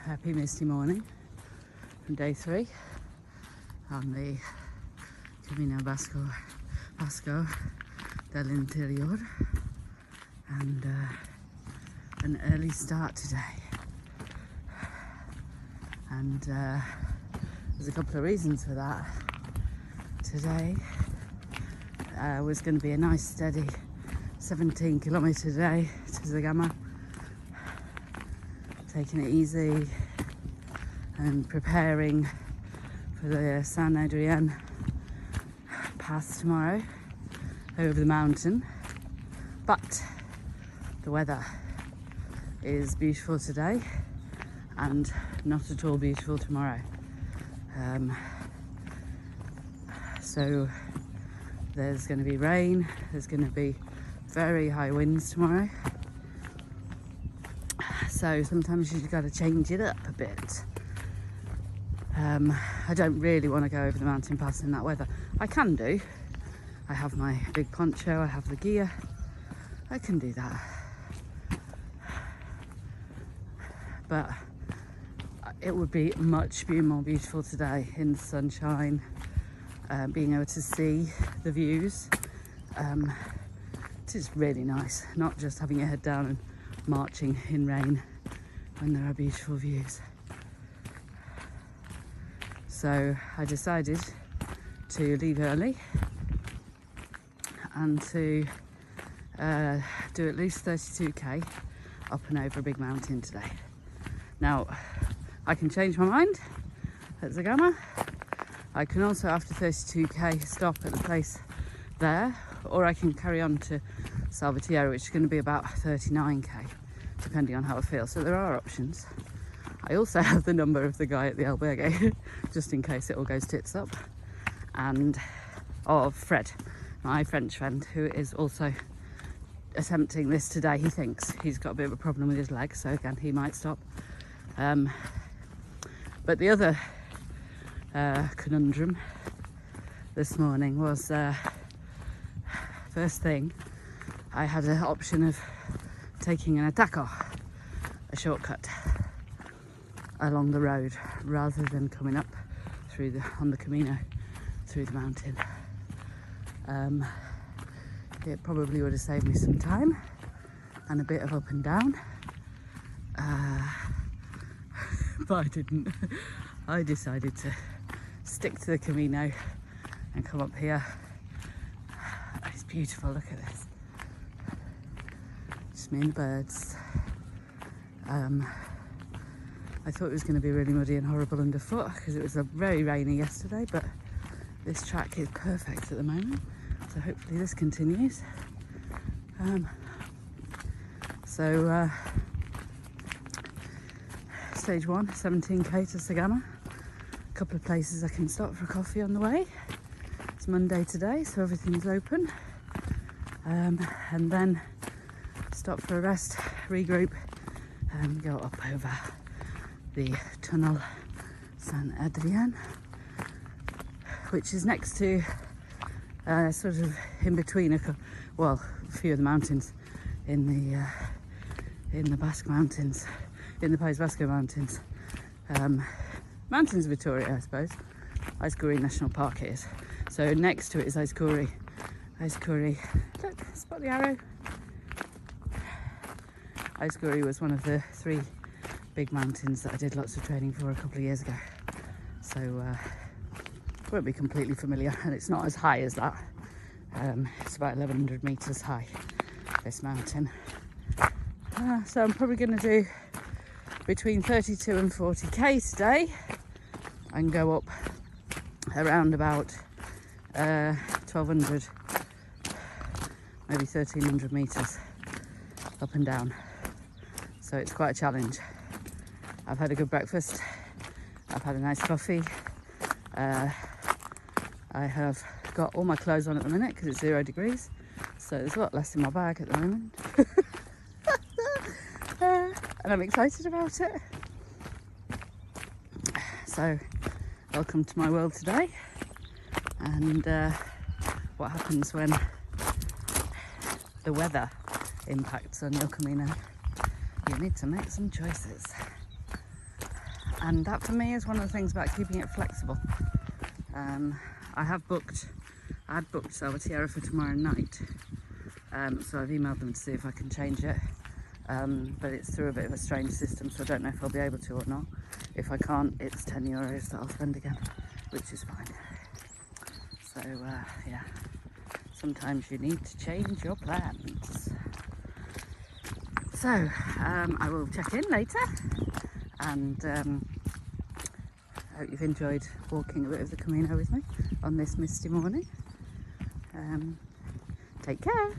Happy Misty morning from day 3 on the Camino Vasco del Interior, and an early start today. And there's a couple of reasons for that. Today was going to be a nice steady 17-kilometre day to Zagama, taking it easy and preparing for the San Adrian pass tomorrow over the mountain. But the weather is beautiful today and not at all beautiful tomorrow. So there's going to be rain, there's going to be very high winds tomorrow. So sometimes you've got to change it up a bit. I don't really want to go over the mountain pass in that weather. I can do. I have my big poncho, I have the gear. I can do that. But it would be much more beautiful today in the sunshine, being able to see the views. It is really nice, not just having your head down and marching in rain when there are beautiful views. So I decided to leave early and to do at least 32k up and over a big mountain today. Now, I can change my mind at Zagama. I can also, after 32k, stop at the place there, or I can carry on to Salvatierra, which is going to be about 39k, depending on how I feel. So there are options. I also have the number of the guy at the albergue, just in case it all goes tits up, and of Fred, my French friend, who is also attempting this today. He thinks he's got a bit of a problem with his leg, so again, he might stop. But the other conundrum this morning was, first thing, I had an option of taking an ataco, a shortcut along the road, rather than coming up through on the Camino through the mountain. It probably would have saved me some time and a bit of up and down, but I didn't. I decided to stick to the Camino and come up here. It's beautiful, look at this. Just me and the birds. I thought it was going to be really muddy and horrible underfoot because it was very rainy yesterday, but this track is perfect at the moment, so hopefully this continues. Stage 1, 17k to Zagama. A couple of places I can stop for a coffee on the way. It's Monday today, so everything's open. And then stop for a rest, regroup, and go up over the tunnel San Adrian, which is next to, sort of in between a few of the mountains in the Basque Mountains, in the País Vasco Mountains. Mountains of Vitoria, I suppose. Aizkuri National Park it is. So next to it is Aizkuri. Look, spot the arrow. Aizkuri was one of the 3 big mountains that I did lots of training for a couple of years ago. So won't be completely familiar, and it's not as high as that. It's about 1100 meters high, this mountain. So I'm probably going to do between 32 and 40k today and go up around about 1200, maybe 1300 meters up and down. So it's quite a challenge. I've had a good breakfast, I've had a nice coffee, I have got all my clothes on at the minute because it's 0 degrees, so there's a lot less in my bag at the moment. And I'm excited about it. So welcome to my world today, and what happens when the weather impacts on your Camino. You need to make some choices. And that for me is one of the things about keeping it flexible. I had booked Salvatierra for tomorrow night, so I've emailed them to see if I can change it, but it's through a bit of a strange system, so I don't know if I'll be able to or not. If I can't, it's €10 that I'll spend again, which is fine. So yeah, sometimes you need to change your plans. So I will check in later, and I hope you've enjoyed walking a bit of the Camino with me on this misty morning. Take care.